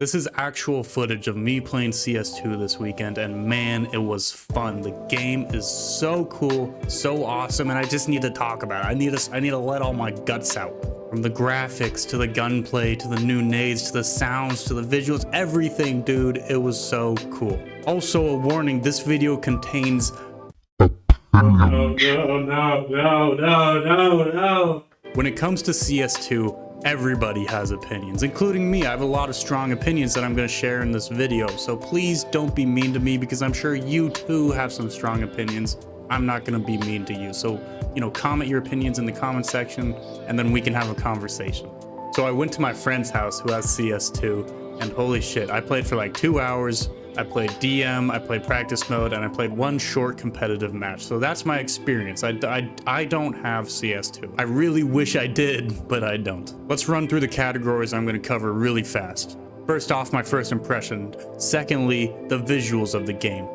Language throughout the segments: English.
This is actual footage of me playing CS2 this weekend, and man, it was fun. The game is so cool, so awesome, and I just need to talk about it. I need to let all my guts out. From the graphics, to the gunplay, to the new nades, to the sounds, to the visuals, everything, dude, it was so cool. Also, a warning, this video contains... No. When it comes to CS2, everybody has opinions, including me. I have a lot of strong opinions that I'm going to share in this video, so please don't be mean to me because I'm sure you too have some strong opinions. I'm not going to be mean to you, so comment your opinions in the comment section and then we can have a conversation. So I went to my friend's house who has CS2, and holy shit, I played for like 2 hours. I played DM, I played practice mode, and I played one short competitive match. So that's my experience. I don't have CS2. I really wish I did, but I don't. Let's run through the categories I'm going to cover really fast. First off, my first impression. Secondly, the visuals of the game.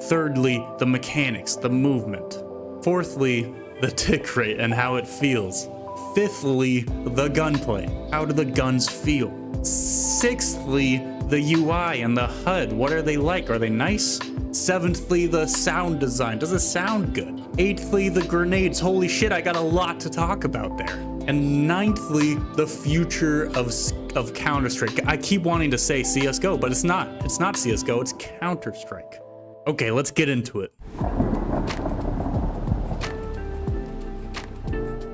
Thirdly, the mechanics, the movement. Fourthly, the tick rate and how it feels. Fifthly, the gunplay. How do the guns feel? Sixthly, the UI and the HUD. What are they like? Are they nice? Seventhly, the sound design. Does it sound good? Eighthly, the grenades. Holy shit, I got a lot to talk about there. And ninthly, the future of Counter-Strike. I keep wanting to say CSGO, but it's not. It's not CSGO, it's Counter-Strike. Okay, let's get into it.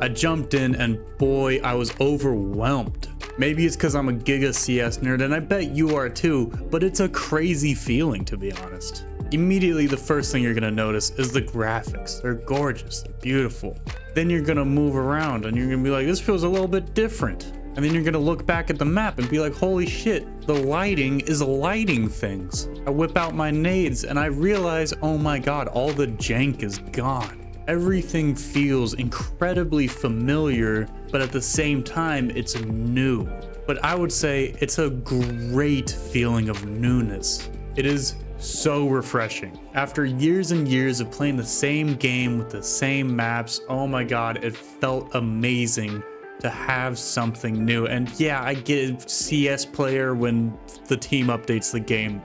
I jumped in and boy, I was overwhelmed. Maybe it's because I'm a Giga CS nerd, and I bet you are too, but it's a crazy feeling, to be honest. Immediately, the first thing you're gonna notice is the graphics. They're gorgeous, they're beautiful. Then you're gonna move around and you're gonna be like, this feels a little bit different. And then you're gonna look back at the map and be like, holy shit, the lighting is lighting things. I whip out my nades and I realize, oh my god, all the jank is gone. Everything feels incredibly familiar, but at the same time, it's new. But I would say it's a great feeling of newness. It is so refreshing. After years and years of playing the same game with the same maps, oh my god, it felt amazing to have something new. And yeah, I get CS player when the team updates the game,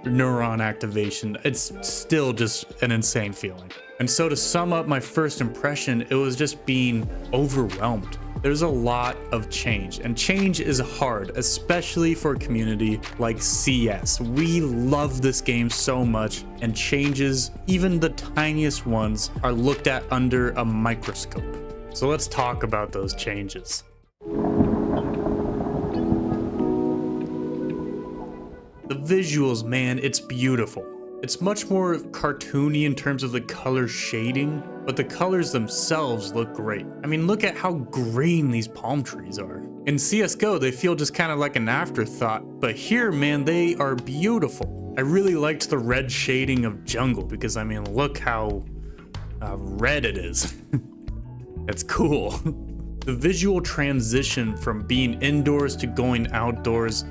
neuron activation. It's still just an insane feeling. And so to sum up my first impression, it was just being overwhelmed. There's a lot of change, and change is hard, especially for a community like CS. We love this game so much, and changes, even the tiniest ones, are looked at under a microscope. So let's talk about those changes. The visuals, man, it's beautiful. It's much more cartoony in terms of the color shading, but the colors themselves look great. I mean, look at how green these palm trees are. In CSGO, they feel just kind of like an afterthought, but here, man, they are beautiful. I really liked the red shading of jungle because, I mean, look how red it is. It's cool. The visual transition from being indoors to going outdoors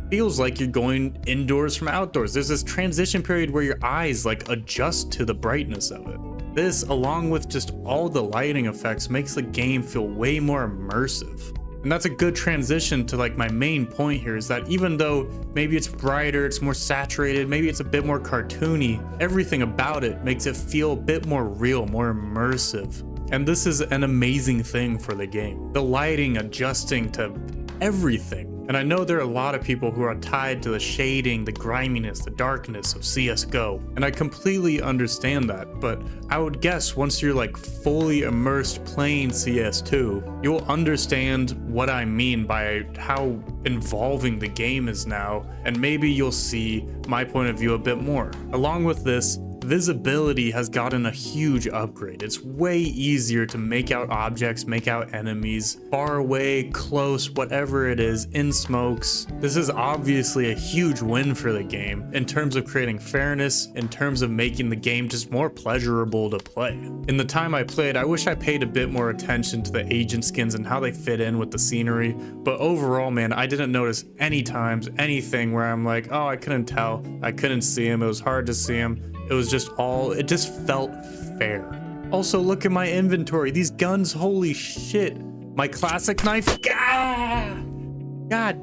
feels like you're going indoors from outdoors. There's this transition period where your eyes like adjust to the brightness of it. This, along with just all the lighting effects, makes the game feel way more immersive. And that's a good transition to like my main point here, is that even though maybe it's brighter, it's more saturated, maybe it's a bit more cartoony, everything about it makes it feel a bit more real, more immersive. And this is an amazing thing for the game. The lighting adjusting to everything. And I know there are a lot of people who are tied to the shading, the griminess, the darkness of CSGO. And I completely understand that, but I would guess once you're like fully immersed playing CS2, you'll understand what I mean by how involving the game is now, and maybe you'll see my point of view a bit more. Along with this, visibility has gotten a huge upgrade. It's way easier to make out objects, make out enemies, far away, close, whatever it is, in smokes. This is obviously a huge win for the game in terms of creating fairness, in terms of making the game just more pleasurable to play. In the time I played, I wish I paid a bit more attention to the agent skins and how they fit in with the scenery, but overall, man, I didn't notice any times, anything where I'm like, oh, I couldn't tell, I couldn't see him, it was hard to see him. It was just it just felt fair. Also, look at my inventory. These guns, holy shit. My classic knife, God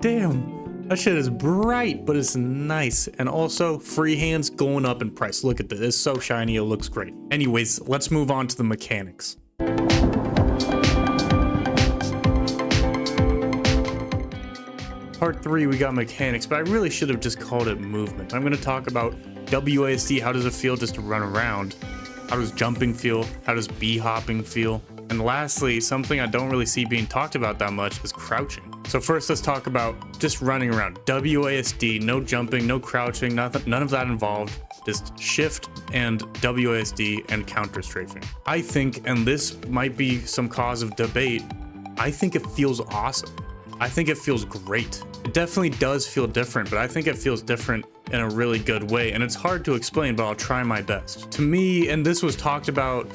damn. That shit is bright, but it's nice. And also, free hands going up in price. Look at this. It's so shiny. It looks great. Anyways, let's move on to the mechanics. Part 3, we got mechanics, but I really should have just called it movement. I'm going to talk about WASD. How does it feel just to run around? How does jumping feel? How does B-hopping feel? And lastly, something I don't really see being talked about that much is crouching. So first, let's talk about just running around. WASD, no jumping, no crouching, nothing, none of that involved. Just shift and WASD and counter strafing. I think, and this might be some cause of debate, I think it feels awesome. I think it feels great. It definitely does feel different, but I think it feels different in a really good way. And it's hard to explain, but I'll try my best. To me, and this was talked about,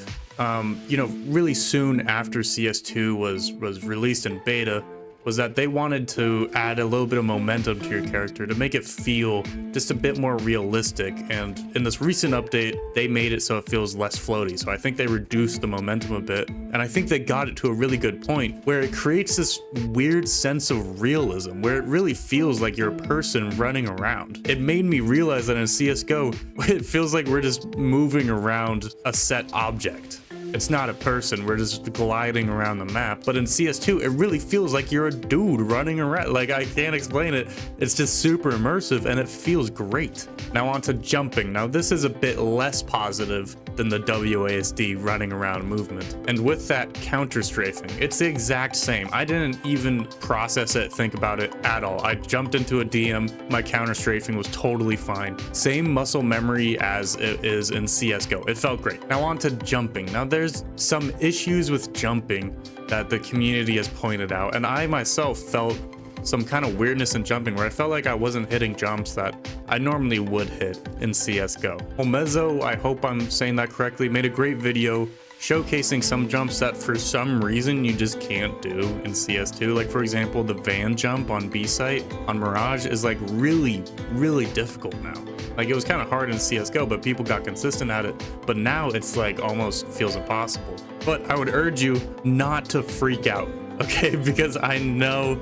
you know, really soon after CS2 was released in beta, was that they wanted to add a little bit of momentum to your character to make it feel just a bit more realistic. And in this recent update, they made it so it feels less floaty. So I think they reduced the momentum a bit. And I think they got it to a really good point where it creates this weird sense of realism, where it really feels like you're a person running around. It made me realize that in CSGO, it feels like we're just moving around a set object. It's not a person, we're just gliding around the map. But in CS2, it really feels like you're a dude running around. Like, I can't explain it. It's just super immersive and it feels great. Now on to jumping. Now this is a bit less positive than the WASD running around movement. And with that, counter strafing, it's the exact same. I didn't even process it, think about it at all. I jumped into a DM, my counter strafing was totally fine. Same muscle memory as it is in CSGO. It felt great. Now on to jumping. Now there's some issues with jumping that the community has pointed out, and I myself felt some kind of weirdness in jumping where I felt like I wasn't hitting jumps that I normally would hit in CSGO. Omezo, I hope I'm saying that correctly, made a great video showcasing some jumps that for some reason you just can't do in CS2. Like for example, the van jump on B site on Mirage is like really difficult now. Like it was kind of hard in CSGO, but people got consistent at it. But now it's like almost feels impossible. But I would urge you not to freak out, okay? Because I know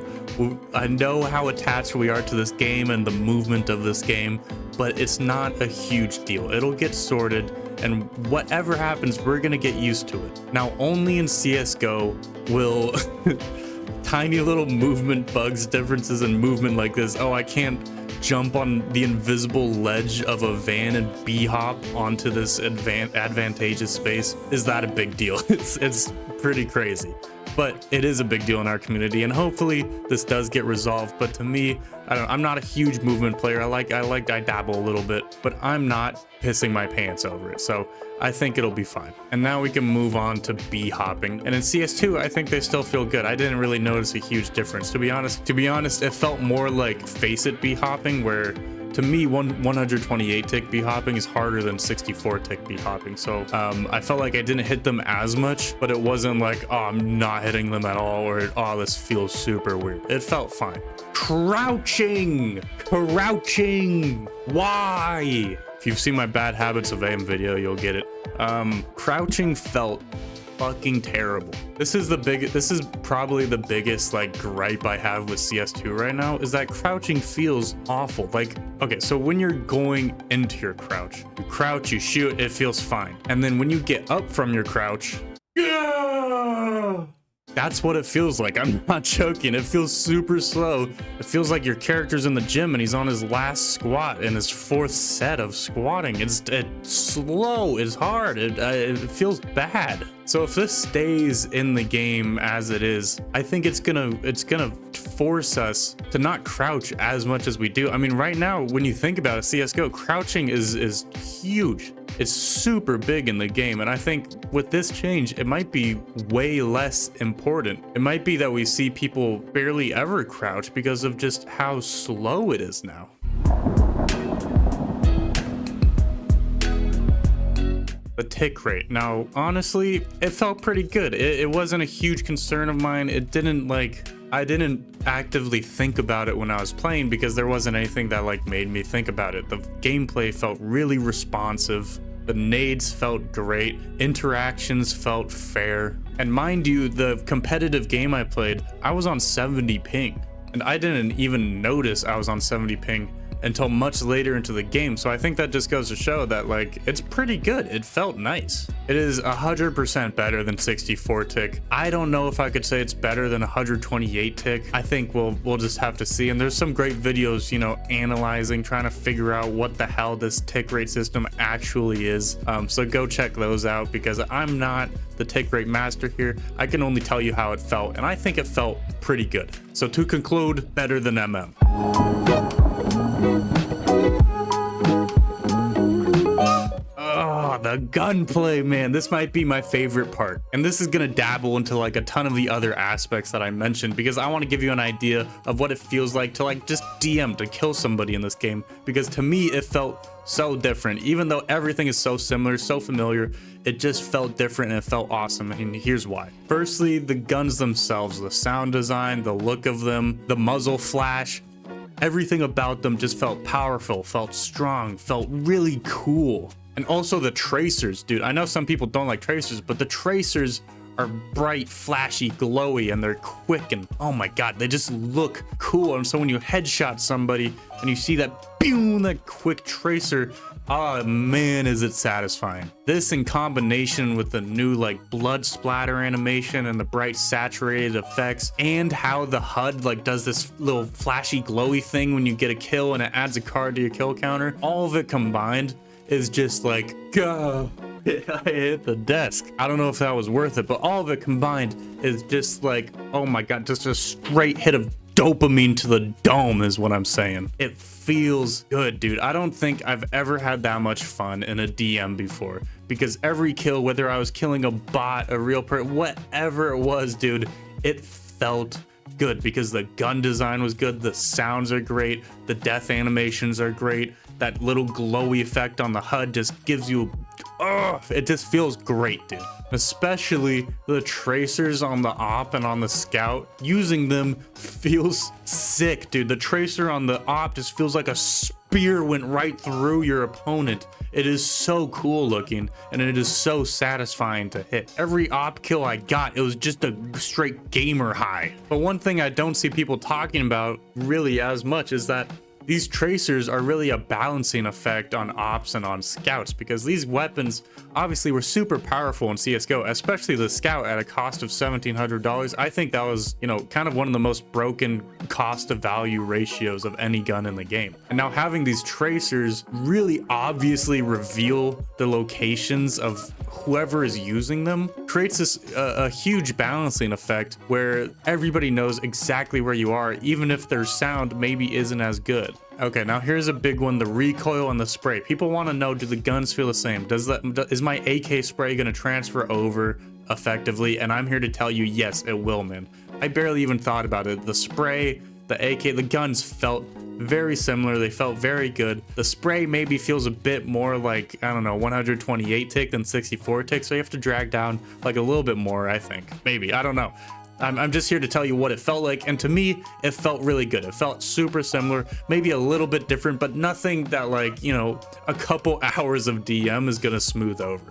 how attached we are to this game and the movement of this game, but it's not a huge deal. It'll get sorted, and whatever happens, we're gonna get used to it. Now, only in CSGO will tiny little movement bugs, differences in movement like this. Oh, I can't jump on the invisible ledge of a van and B-hop onto this advantageous space. Is that a big deal? It's pretty crazy. But it is a big deal in our community, and hopefully this does get resolved. But to me, I'm not a huge movement player. I dabble a little bit, but I'm not pissing my pants over it. So I think it'll be fine. And now we can move on to B-hopping. And in CS2, I think they still feel good. I didn't really notice a huge difference. To be honest, it felt more like face it B-hopping, where to me, 128 tick B-hopping is harder than 64 tick B-hopping. So I felt like I didn't hit them as much, but it wasn't like, oh, I'm not hitting them at all, or oh, this feels super weird. It felt fine. Crouching! Why? If you've seen my bad habits of aim video, you'll get it. Crouching felt fucking terrible. This is probably the biggest like gripe I have with CS2 right now, is that crouching feels awful. Like, okay, so when you're going into your crouch, you shoot, it feels fine. And then when you get up from your crouch, that's what it feels like. I'm not joking. It feels super slow. It feels like your character's in the gym and he's on his last squat in his 4th set of squatting. It's slow, it's hard, it feels bad. So if this stays in the game as it is, I think it's gonna force us to not crouch as much as we do. I mean, right now, when you think about it, CSGO, crouching is huge. It's super big in the game, and I think with this change, it might be way less important. It might be that we see people barely ever crouch because of just how slow it is now. The tick rate. Now, honestly, it felt pretty good. It wasn't a huge concern of mine. I didn't actively think about it when I was playing because there wasn't anything that like made me think about it. The gameplay felt really responsive. The nades felt great. Interactions felt fair. And mind you, the competitive game I played, I was on 70 ping. And I didn't even notice I was on 70 ping until much later into the game. So I think that just goes to show that like it's pretty good. It felt nice. It is 100% better than 64 tick. I don't know if I could say it's better than 128 tick. I think we'll just have to see. And there's some great videos, you know, analyzing, trying to figure out what the hell this tick rate system actually is. So go check those out, because I'm not the tick rate master here. I can only tell you how it felt, and I think it felt pretty good. So to conclude, better than MM. Oh, the gunplay, man. This might be my favorite part. And this is gonna dabble into like a ton of the other aspects that I mentioned, because I want to give you an idea of what it feels like to like just DM, to kill somebody in this game. Because to me, it felt so different. Even though everything is so similar, so familiar, it just felt different and it felt awesome. And here's why. Firstly, the guns themselves, the sound design, the look of them, the muzzle flash, everything about them just felt powerful, felt strong, felt really cool. And also the tracers, dude. I know some people don't like tracers, but the tracers are bright, flashy, glowy, and they're quick, and oh my god, they just look cool. And so when you headshot somebody and you see that boom, that quick tracer, oh man, is it satisfying. This in combination with the new like blood splatter animation and the bright saturated effects, and how the HUD like does this little flashy glowy thing when you get a kill and it adds a card to your kill counter, all of it combined is just like, I hit the desk. I don't know if that was worth it, but all of it combined is just like, oh my god, just a straight hit of dopamine to the dome is what I'm saying. It feels good, dude. I don't think I've ever had that much fun in a DM before, because every kill, whether I was killing a bot, a real person, whatever it was, dude, it felt good because the gun design was good, the sounds are great, the death animations are great, that little glowy effect on the HUD just gives you, it just feels great, dude. Especially the tracers on the op and on the scout, using them feels sick, dude. The tracer on the op just feels like a spear went right through your opponent. It is so cool looking, and it is so satisfying to hit. Every op kill I got, it was just a straight gamer high. But one thing I don't see people talking about really as much is that these tracers are really a balancing effect on ops and on scouts, because these weapons obviously were super powerful in CSGO, especially the scout at a cost of $1,700. I think that was, you know, kind of one of the most broken cost to value ratios of any gun in the game. And now having these tracers really obviously reveal the locations of whoever is using them creates this a huge balancing effect where everybody knows exactly where you are, even if their sound maybe isn't as good. Okay, now here's a big one, the recoil and the spray. People want to know, do the guns feel the same? Is my AK spray going to transfer over effectively? And I'm here to tell you, yes, it will, man. I barely even thought about it. The spray, the AK, the guns felt very similar. They felt very good. The spray maybe feels a bit more like, I don't know, 128 tick than 64 tick, so you have to drag down like a little bit more, I think. Maybe, I don't know. I'm just here to tell you what it felt like, and to me, it felt really good. It felt super similar, maybe a little bit different, but nothing that, like, you know, a couple hours of DM is gonna smooth over.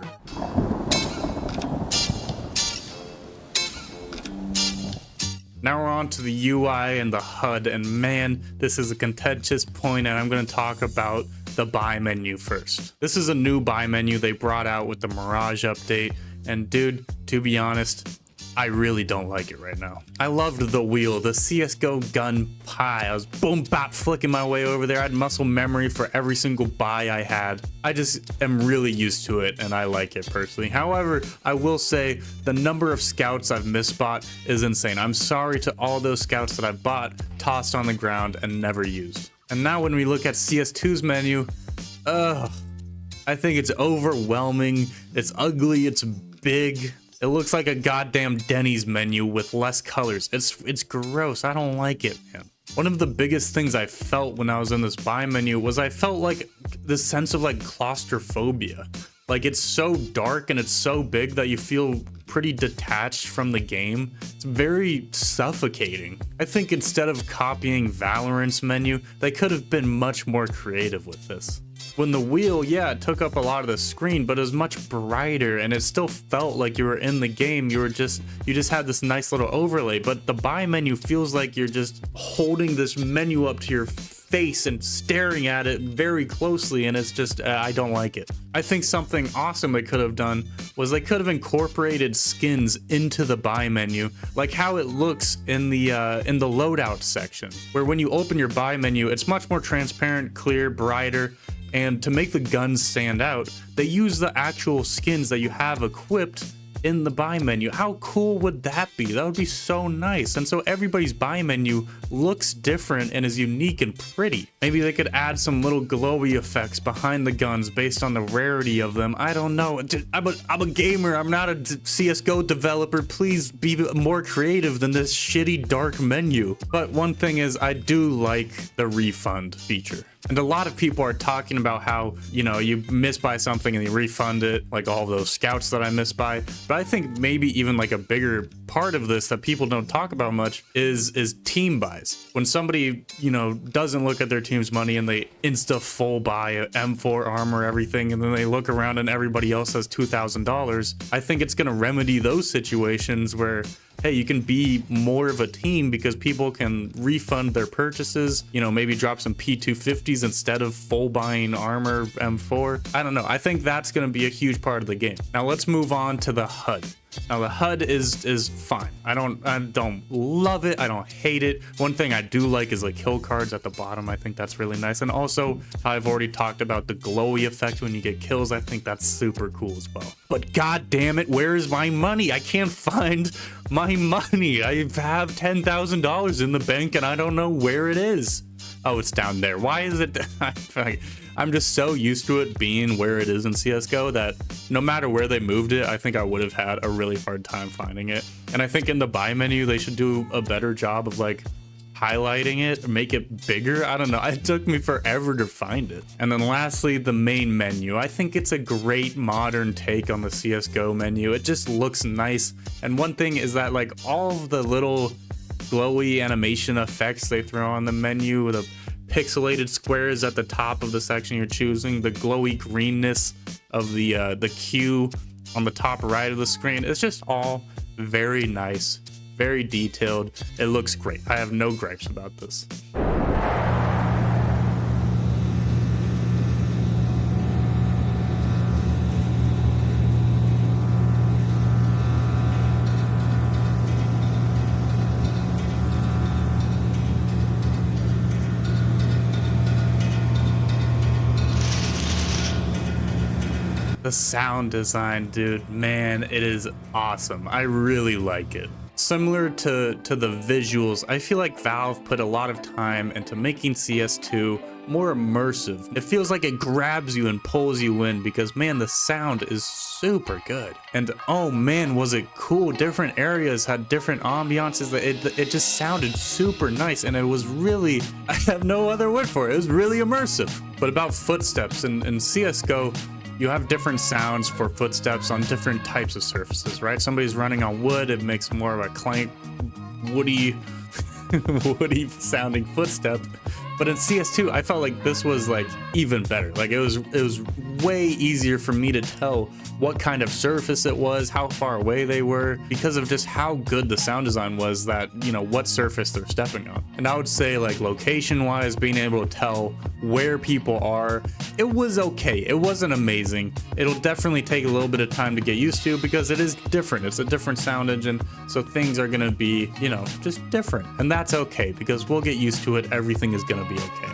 Now we're on to the UI and the HUD, and man, this is a contentious point, and I'm going to talk about the buy menu first. This is a new buy menu they brought out with the Mirage update, and dude, to be honest, I really don't like it right now. I loved the wheel, the CSGO gun pie. I was boom bop flicking my way over there. I had muscle memory for every single buy I had. I just am really used to it, and I like it personally. However, I will say the number of scouts I've misbought is insane. I'm sorry to all those scouts that I bought, tossed on the ground, and never used. And now when we look at CS2's menu, I think it's overwhelming. It's ugly. It's big. It looks like a goddamn Denny's menu with less colors. It's gross. I don't like it, man. One of the biggest things I felt when I was in this buy menu was I felt like this sense of like claustrophobia. Like, it's so dark and it's so big that you feel pretty detached from the game. It's very suffocating. I think instead of copying Valorant's menu, they could have been much more creative with this. When the wheel, yeah, it took up a lot of the screen, but it was much brighter and it still felt like you were in the game. You just had this nice little overlay, but the buy menu feels like you're just holding this menu up to your face and staring at it very closely, and it's just I don't like it. I think something awesome they could have done was they could have incorporated skins into the buy menu, like how it looks in the loadout section, where when you open your buy menu, it's much more transparent, clear, brighter. And to make the guns stand out, they use the actual skins that you have equipped in the buy menu. How cool would that be? That would be so nice. And so everybody's buy menu looks different and is unique and pretty. Maybe they could add some little glowy effects behind the guns based on the rarity of them. I don't know. I'm a gamer. I'm not a CSGO developer. Please be more creative than this shitty dark menu. But one thing is, I do like the refund feature. And a lot of people are talking about how, you know, you misbuy something and you refund it, like all those scouts that I misbuy. But I think maybe even like a bigger part of this that people don't talk about much is team buys. When somebody, you know, doesn't look at their team's money and they insta full buy a M4 armor, everything, and then they look around and everybody else has $2,000. I think it's going to remedy those situations where, hey, you can be more of a team because people can refund their purchases, you know, maybe drop some P250s instead of full buying armor M4. I don't know. I think that's going to be a huge part of the game. Now let's move on to the HUD. Now the HUD is fine. I don't love it. I don't hate it. One thing I do like is like kill cards at the bottom. I think that's really nice. And also, I've already talked about the glowy effect when you get kills. I think that's super cool as well. But god damn it, where is my money? I can't find my money. I have $10,000 in the bank and I don't know where it is. Oh, it's down there. Why is it? I'm just so used to it being where it is in CSGO that no matter where they moved it, I think I would have had a really hard time finding it. And I think in the buy menu, they should do a better job of like highlighting it or make it bigger. I don't know. It took me forever to find it. And then lastly, the main menu. I think it's a great modern take on the CSGO menu. It just looks nice. And one thing is that like all of the little glowy animation effects they throw on the menu, the pixelated squares at the top of the section you're choosing, the glowy greenness of the Q on the top right of the screen, it's just all very nice, very detailed. It looks great. I have no gripes about this. The sound design, dude, man, it is awesome. I really like it. Similar to the visuals, I feel like Valve put a lot of time into making CS2 more immersive. It feels like it grabs you and pulls you in because, man, the sound is super good. And oh man, was it cool. Different areas had different ambiances. It just sounded super nice, and it was really, I have no other word for it. It was really immersive. But about footsteps in CSGO, you have different sounds for footsteps on different types of surfaces, right? Somebody's running on wood, it makes more of a clank, woody sounding footstep. But in CS2, I felt like this was like even better. Like it was way easier for me to tell what kind of surface it was, how far away they were, because of just how good the sound design was, that, you know, what surface they're stepping on. And I would say like location wise, being able to tell where people are, it was okay. It wasn't amazing. It'll definitely take a little bit of time to get used to because it is different. It's a different sound engine. So things are going to be, you know, just different. And that's okay because we'll get used to it. Everything is going to be okay.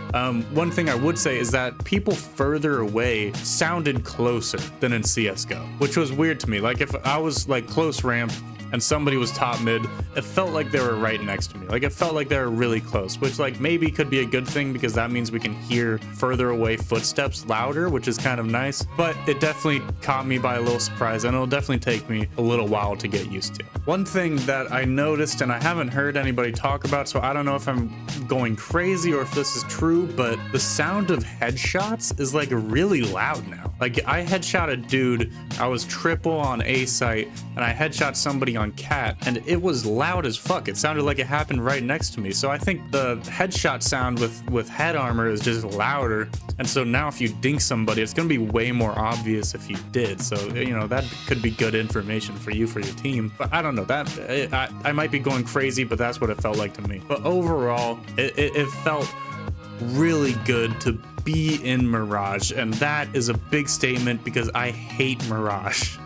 One thing I would say is that people further away sounded closer than in CSGO, which was weird to me. Like if I was like close ramp and somebody was top mid, it felt like they were right next to me. Like, it felt like they were really close, which like maybe could be a good thing because that means we can hear further away footsteps louder, which is kind of nice. But it definitely caught me by a little surprise, and it'll definitely take me a little while to get used to. One thing that I noticed, and I haven't heard anybody talk about, so I don't know if I'm going crazy or if this is true, but the sound of headshots is like really loud now. Like, I headshot a dude, I was triple on A site, and I headshot somebody on cat, and it was loud as fuck. It sounded like it happened right next to me. So I think the headshot sound with head armor is just louder, and so now if you dink somebody, it's gonna be way more obvious if you did. So, you know, that could be good information for you, for your team. But I don't know, that I might be going crazy, but that's what it felt like to me. But overall, it felt really good to be in Mirage, and that is a big statement because I hate Mirage.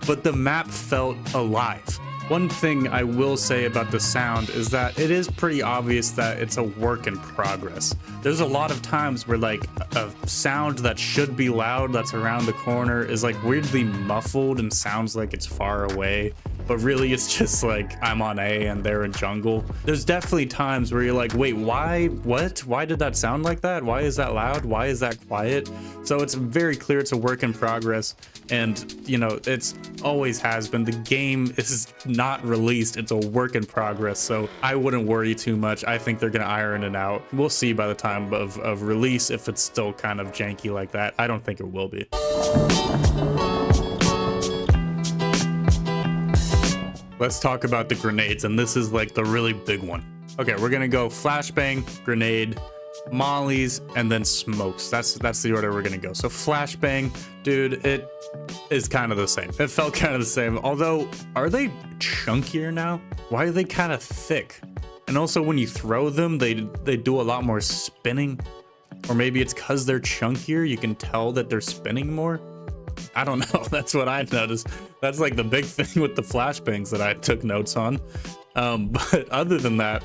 But the map felt alive. One thing I will say about the sound is that it is pretty obvious that it's a work in progress. There's a lot of times where like a sound that should be loud that's around the corner is like weirdly muffled and sounds like it's far away, but really it's just like I'm on A and they're in jungle. There's definitely times where you're like, wait, why did that sound like that? Why is that loud? Why is that quiet? So it's very clear it's a work in progress, and you know, it's always has been. The game is not released, it's a work in progress, so I wouldn't worry too much. I think they're gonna iron it out. We'll see by the time of release if it's still kind of janky like that. I don't think it will be. Let's talk about the grenades, and this is like the really big one. Okay, we're gonna go flashbang, grenade, mollies, and then smokes. That's the order we're gonna go. So flashbang, dude, it is kind of the same. It felt kind of the same. Although, are they chunkier now? Why are they kind of thick? And also when you throw them, they do a lot more spinning. Or maybe it's because they're chunkier, you can tell that they're spinning more. I don't know. That's what I noticed. That's like the big thing with the flashbangs that I took notes on. But other than that,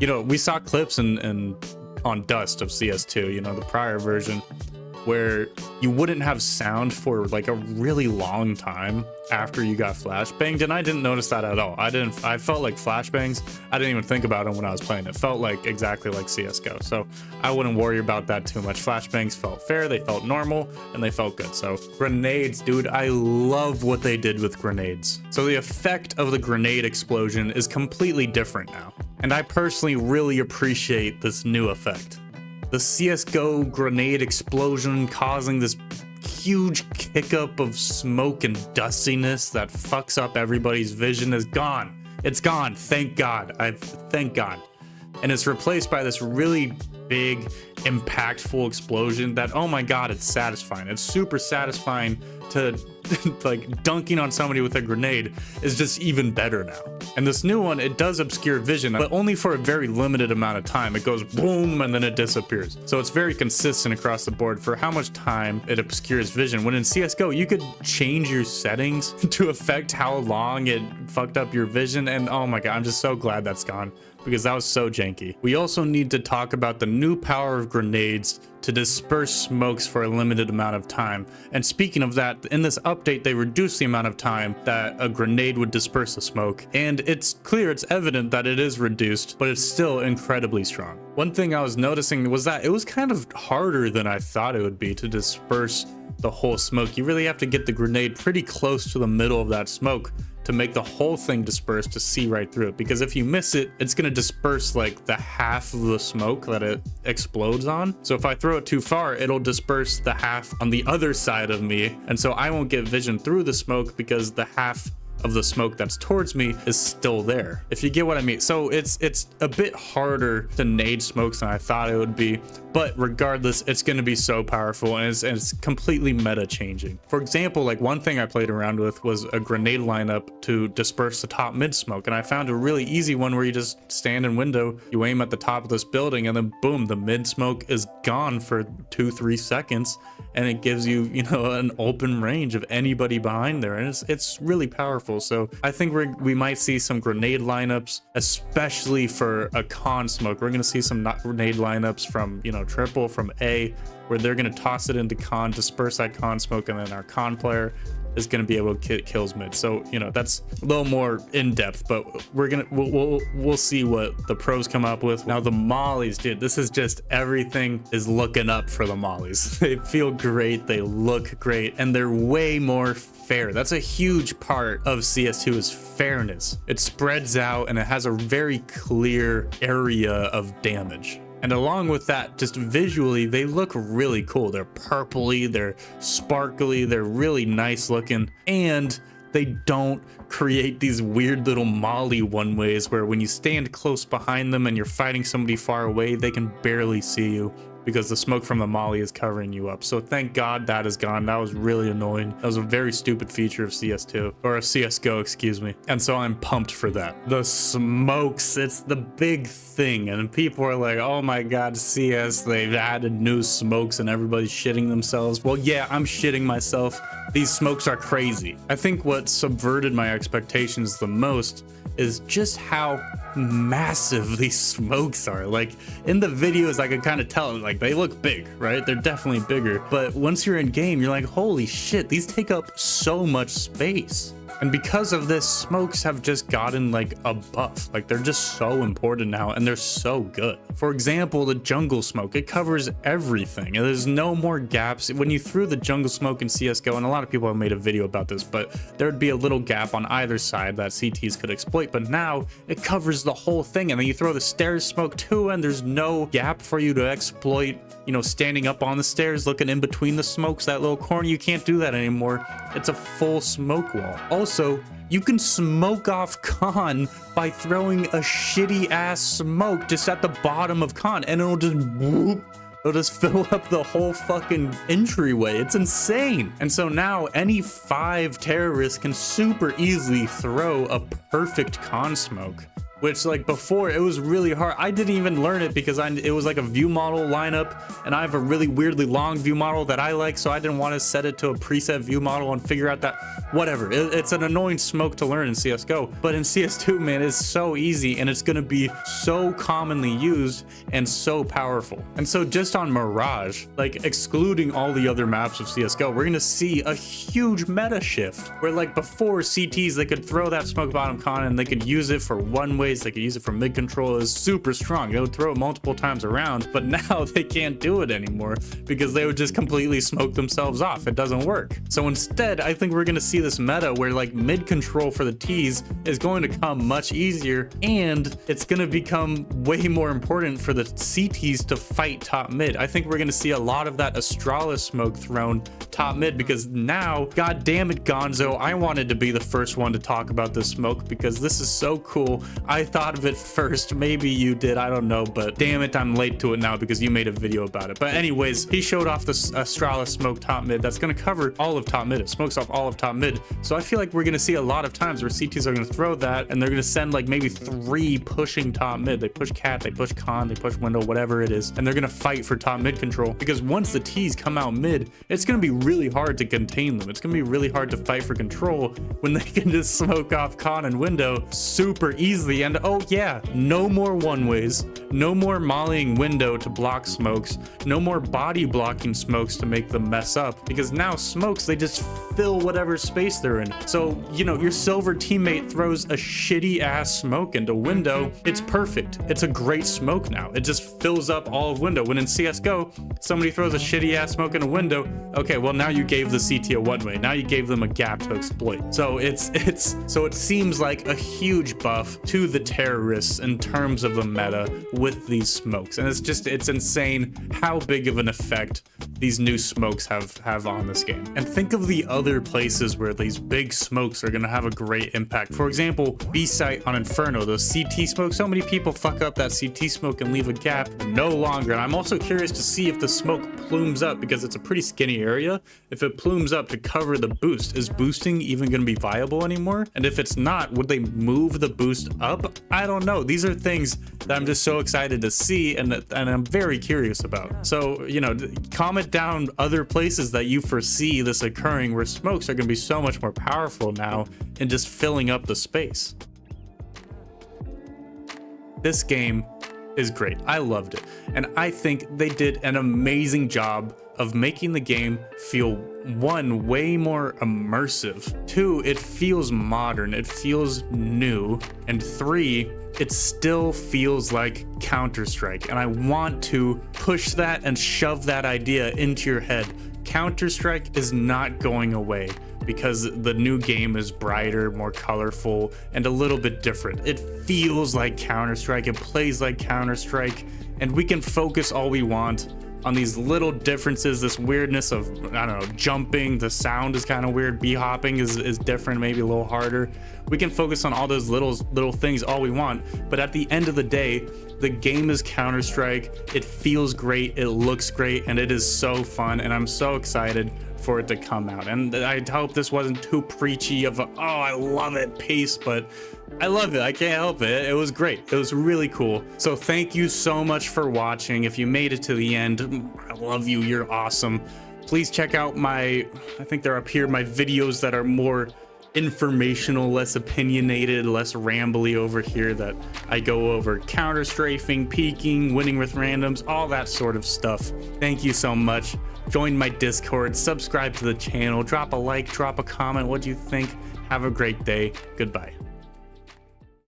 you know, we saw clips and on Dust of CS2, you know, the prior version, where you wouldn't have sound for like a really long time after you got flashbanged, and I didn't notice that at all. I felt like flashbangs, I didn't even think about them when I was playing. It felt like exactly like CSGO, so I wouldn't worry about that too much. Flashbangs felt fair, they felt normal, and they felt good. So grenades, dude, I love what they did with grenades. So the effect of the grenade explosion is completely different now, and I personally really appreciate this new effect. The CSGO grenade explosion causing this huge kick up of smoke and dustiness that fucks up everybody's vision is gone. It's gone. Thank God. Thank God. And it's replaced by this really big, impactful explosion that, oh my God, it's satisfying. It's super satisfying to like dunking on somebody with a grenade is just even better now. And this new one, it does obscure vision, but only for a very limited amount of time. It goes boom and then it disappears. So it's very consistent across the board for how much time it obscures vision. When in CSGO, you could change your settings to affect how long it fucked up your vision. And oh my God, I'm just so glad that's gone, because that was so janky. We also need to talk about the new power of grenades to disperse smokes for a limited amount of time. And speaking of that, in this update, they reduced the amount of time that a grenade would disperse a smoke. And it's clear, it's evident that it is reduced, but it's still incredibly strong. One thing I was noticing was that it was kind of harder than I thought it would be to disperse the whole smoke. You really have to get the grenade pretty close to the middle of that smoke to make the whole thing disperse, to see right through it, because if you miss it, it's going to disperse like the half of the smoke that it explodes on. So if I throw it too far, it'll disperse the half on the other side of me, and so I won't get vision through the smoke because the half of the smoke that's towards me is still there, if you get what I mean. So it's a bit harder to nade smokes than I thought it would be, but regardless, it's going to be so powerful, and it's completely meta changing. For example, like one thing I played around with was a grenade lineup to disperse the top mid smoke, and I found a really easy one where you just stand in window, you aim at the top of this building, and then boom, the mid smoke is gone for 2-3 seconds, and it gives you, you know, an open range of anybody behind there, and it's really powerful. So I think we might see some grenade lineups, especially for a con smoke. We're going to see some grenade lineups from, you know, triple from A, where they're going to toss it into con, disperse that con smoke, and then our con player is going to be able to kill kills mid. So, you know, that's a little more in depth, but we'll see what the pros come up with. Now the mollies, dude, this is just everything is looking up for the mollies. They feel great, they look great, and they're way more fair. That's a huge part of CS2 is fairness. It spreads out and it has a very clear area of damage. And along with that, just visually, they look really cool. They're purpley, they're sparkly, they're really nice looking, and they don't create these weird little molly one ways where when you stand close behind them and you're fighting somebody far away, they can barely see you because the smoke from the molly is covering you up. So thank God that is gone. That was really annoying. That was a very stupid feature of CS2, or of CSGO, excuse me. And so I'm pumped for that. The smokes, it's the big thing. And people are like, oh my God, CS, they've added new smokes and everybody's shitting themselves. Well, yeah, I'm shitting myself. These smokes are crazy. I think what subverted my expectations the most is just how massive these smokes are. Like in the videos, I could kind of tell, like they look big, right? They're definitely bigger. But once you're in game, you're like, holy shit, these take up so much space. And because of this, smokes have just gotten like a buff. Like they're just so important now and they're so good. For example, the jungle smoke, it covers everything. And there's no more gaps. When you threw the jungle smoke in CSGO, and a lot of people have made a video about this, but there'd be a little gap on either side that CTs could exploit. But now it covers the whole thing. And then you throw the stairs smoke too, and there's no gap for you to exploit, you know, standing up on the stairs, looking in between the smokes, that little corner. You can't do that anymore. It's a full smoke wall. Also, you can smoke off Con by throwing a shitty ass smoke just at the bottom of Con, and it'll just whoop. It'll just fill up the whole fucking entryway. It's insane. And so now any 5 terrorists can super easily throw a perfect Con smoke. Which, like, before, it was really hard. I didn't even learn it because it was like a view model lineup, and I have a really weirdly long view model that I like, so I didn't want to set it to a preset view model and figure out that, whatever. It's an annoying smoke to learn in CSGO, but in CS2, man, it's so easy, and it's going to be so commonly used and so powerful. And so just on Mirage, like, excluding all the other maps of CSGO, we're going to see a huge meta shift, where, like, before CTs, they could throw that smoke bottom Con, and they could use it for one way. They could use it for mid control. Is super strong. They would throw it multiple times around, but now they can't do it anymore because they would just completely smoke themselves off. It doesn't work. So instead, I think we're going to see this meta where like mid control for the T's is going to come much easier, and it's going to become way more important for the CTs to fight top mid. I think we're going to see a lot of that Astralis smoke thrown top mid because now, god damn it, Gonzo, I wanted to be the first one to talk about this smoke because this is so cool. I thought of it first. Maybe you did, I don't know, but damn it, I'm late to it now because you made a video about it. But anyways, he showed off the Astralis smoke top mid that's going to cover all of top mid. It smokes off all of top mid. So I feel like we're going to see a lot of times where CTs are going to throw that and they're going to send like maybe 3 pushing top mid. They push cat, they push con, they push window, whatever it is, and they're going to fight for top mid control because once the T's come out mid, it's going to be really hard to contain them. It's going to be really hard to fight for control when they can just smoke off con and window super easily. And oh yeah, no more one ways, no more mollying window to block smokes, no more body blocking smokes to make them mess up, because now smokes, they just fill whatever space they're in. So, you know, your silver teammate throws a shitty ass smoke into window, it's perfect. It's a great smoke now. It just fills up all of window. When in CSGO, somebody throws a shitty ass smoke in a window, okay, well now you gave the CT a one way. Now you gave them a gap to exploit. So it seems like a huge buff to the terrorists in terms of the meta with these smokes. And it's insane how big of an effect these new smokes have on this game. And think of the other places where these big smokes are gonna have a great impact. For example, B site on Inferno, those CT smokes, so many people fuck up that CT smoke and leave a gap no longer. And I'm also curious to see if the smoke plumes up, because it's a pretty skinny area. If it plumes up to cover the boost, is boosting even gonna be viable anymore? And if it's not, would they move the boost up? I don't know. These are things that I'm just so excited to see and I'm very curious about. So, you know, comment down other places that you foresee this occurring where smokes are going to be so much more powerful now in just filling up the space. This game is great. I loved it. And I think they did an amazing job of making the game feel, one, way more immersive, two, it feels modern, it feels new, and three, it still feels like Counter-Strike. And I want to push that and shove that idea into your head. Counter-Strike is not going away because the new game is brighter, more colorful, and a little bit different. It feels like Counter-Strike, it plays like Counter-Strike, and we can focus all we want on these little differences, this weirdness of, I don't know, jumping, the sound is kind of weird, b-hopping is different, maybe a little harder. We can focus on all those little things all we want, but at the end of the day, the game is Counter-Strike, it feels great, it looks great, and it is so fun, and I'm so excited for it to come out. And I hope this wasn't too preachy of a, oh, I love it pace, but I love it, I can't help it. It was great, it was really cool. So thank you so much for watching. If you made it to the end, I love you, you're awesome. Please check out my, I think they're up here, my videos that are more informational, less opinionated, less rambly over here, that I go over counter-strafing, peeking, winning with randoms, all that sort of stuff. Thank you so much. Join my Discord, subscribe to the channel, drop a like, drop a comment. What do you think? Have a great day. Goodbye.